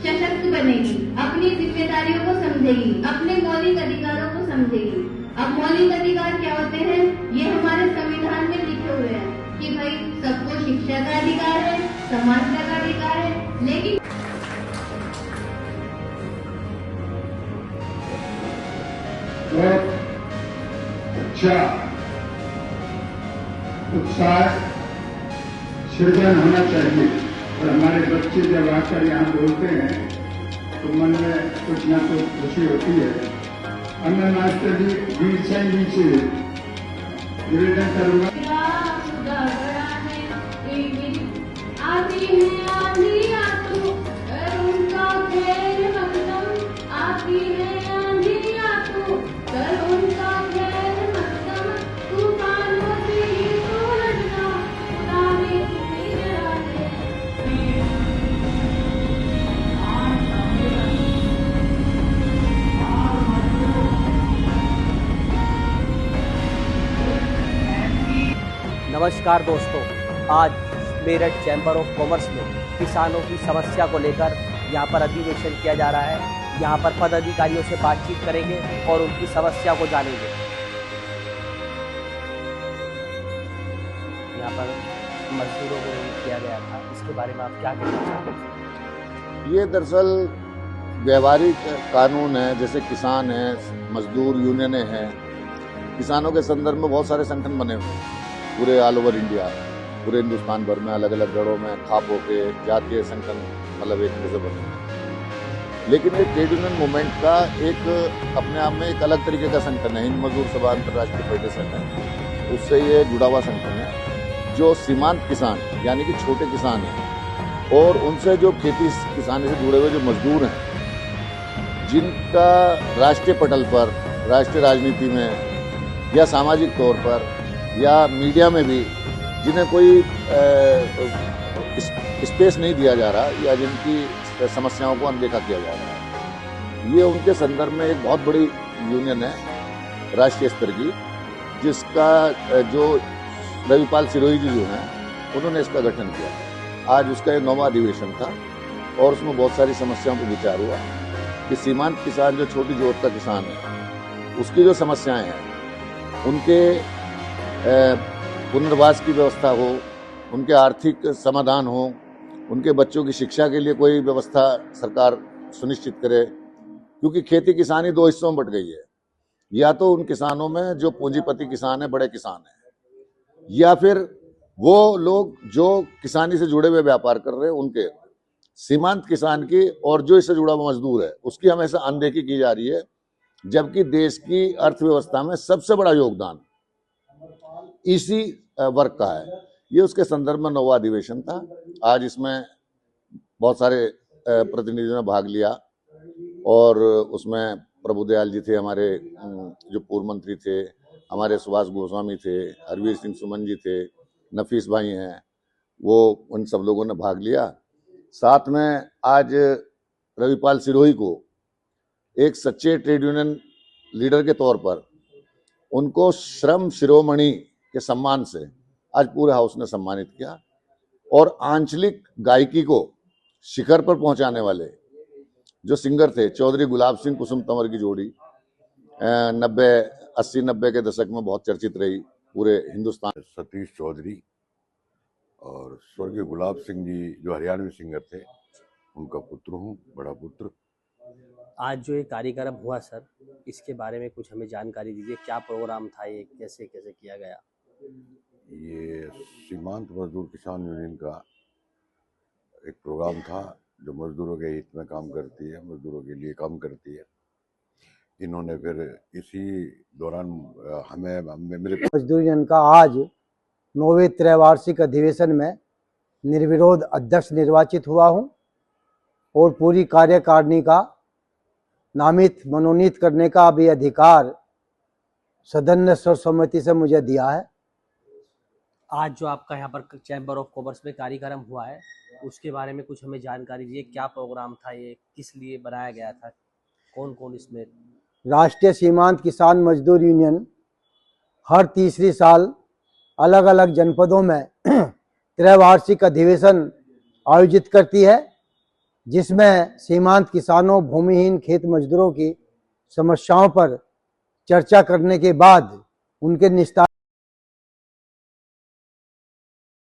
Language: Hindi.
सशक्त बनेगी, अपनी जिम्मेदारियों को समझेगी, अपने मौलिक अधिकारों को समझेगी। अब मौलिक अधिकार क्या होते हैं? ये हमारे संविधान में लिखे हुए हैं कि भाई सबको शिक्षा का अधिकार है, समानता का अधिकार है, लेकिन बहुत अच्छा उत्साह सृजन होना चाहिए और हमारे बच्चे जब आकर यहाँ बोलते हैं तो मन में कुछ ना कुछ खुशी होती है। और मैं मास्टर जी वीर सिंह जी से निवेदन करूंगा। नमस्कार दोस्तों, आज मेरठ चैम्बर ऑफ कॉमर्स में किसानों की समस्या को लेकर यहाँ पर अधिवेशन किया जा रहा है। यहाँ पर पदाधिकारियों से बातचीत करेंगे और उनकी समस्या को जानेंगे। यहाँ पर मजदूरों को किया गया था, इसके बारे में आप क्या कहना चाहते हैं? ये दरअसल व्यवहारिक कानून है, जैसे किसान हैं, मजदूर यूनियनें हैं। किसानों के संदर्भ में बहुत सारे संगठन बने हुए हैं पूरे ऑल ओवर इंडिया, पूरे हिंदुस्तान भर में अलग अलग जड़ों में खाप होके जातीय संगठन मतलब एक तरह से बने हुए। लेकिन ये ट्रेड यूनियन मूवमेंट का एक अपने आप में एक अलग तरीके का संगठन है। हिंद मजदूर सभा अंतर्राष्ट्रीय फेडरेशन है, उससे ये जुड़ा हुआ संगठन है जो सीमांत किसान यानी कि छोटे किसान हैं और उनसे जो खेती किसानी से जुड़े हुए जो मजदूर हैं, जिनका राष्ट्रीय पटल पर, राष्ट्रीय राजनीति में या सामाजिक तौर पर या मीडिया में भी जिन्हें कोई स्पेस नहीं दिया जा रहा या जिनकी समस्याओं को अनदेखा किया जा रहा है, ये उनके संदर्भ में एक बहुत बड़ी यूनियन है राष्ट्रीय स्तर की, जिसका जो रविपाल सिरोही जी जो हैं उन्होंने इसका गठन किया। आज उसका 9वां अधिवेशन था और उसमें बहुत सारी समस्याओं पर विचार हुआ कि सीमांत किसान जो छोटी जोत का किसान है उसकी जो समस्याएं हैं, उनके पुनर्वास की व्यवस्था हो, उनके आर्थिक समाधान हो, उनके बच्चों की शिक्षा के लिए कोई व्यवस्था सरकार सुनिश्चित करे। क्योंकि खेती किसानी दो हिस्सों में बट गई है, या तो उन किसानों में जो पूंजीपति किसान है, बड़े किसान हैं, या फिर वो लोग जो किसानी से जुड़े हुए व्यापार कर रहे हैं उनके। सीमांत किसान की और जो इससे जुड़ा हुआ मजदूर है उसकी हमेशा अनदेखी की जा रही है, जबकि देश की अर्थव्यवस्था में सबसे बड़ा योगदान इसी वर्ग का है। ये उसके संदर्भ में 9वां अधिवेशन था। आज इसमें बहुत सारे प्रतिनिधियों ने भाग लिया और उसमें प्रभुदयाल जी थे, हमारे जो पूर्व मंत्री थे, हमारे सुभाष गोस्वामी थे, हरवीर सिंह सुमन जी थे, नफीस भाई हैं, वो उन सब लोगों ने भाग लिया। साथ में आज रविपाल सिरोही को एक सच्चे ट्रेड यूनियन लीडर के तौर पर उनको श्रम शिरोमणि के सम्मान से आज पूरे हाउस ने सम्मानित किया और आंचलिक गायकी को शिखर पर पहुंचाने वाले जो सिंगर थे, चौधरी गुलाब सिंह कुसुम तंवर की जोड़ी 80-90 के दशक में बहुत चर्चित रही पूरे हिंदुस्तान। सतीश चौधरी और स्वर्गीय गुलाब सिंह जी जो हरियाणवी सिंगर थे, उनका पुत्र हूँ, बड़ा पुत्र। आज जो ये कार्यक्रम हुआ सर, इसके बारे में कुछ हमें जानकारी दीजिए। क्या प्रोग्राम था ये, कैसे कैसे किया गया? ये सीमांत मजदूर किसान यूनियन का एक प्रोग्राम था जो मजदूरों के हित में काम करती है, मजदूरों के लिए काम करती है। इन्होंने फिर इसी दौरान मेरे मजदूर यूनियन का आज 9वें त्रैवार्षिक अधिवेशन में निर्विरोध अध्यक्ष निर्वाचित हुआ हूं और पूरी कार्यकारिणी का नामित मनोनीत करने का भी अधिकार सदन ने सर्वसम्मति से मुझे दिया है। आज जो आपका यहाँ पर चैम्बर ऑफ कॉमर्स में कार्यक्रम हुआ है, उसके बारे में कुछ हमें जानकारी दीजिए। क्या प्रोग्राम था ये, किस लिए बनाया गया था, कौन कौन इसमें? राष्ट्रीय सीमांत किसान मजदूर यूनियन हर तीसरी साल अलग अलग जनपदों में त्रैवार्षिक अधिवेशन आयोजित करती है जिसमें सीमांत किसानों, भूमिहीन खेत मजदूरों की समस्याओं पर चर्चा करने के बाद उनके निस्तारण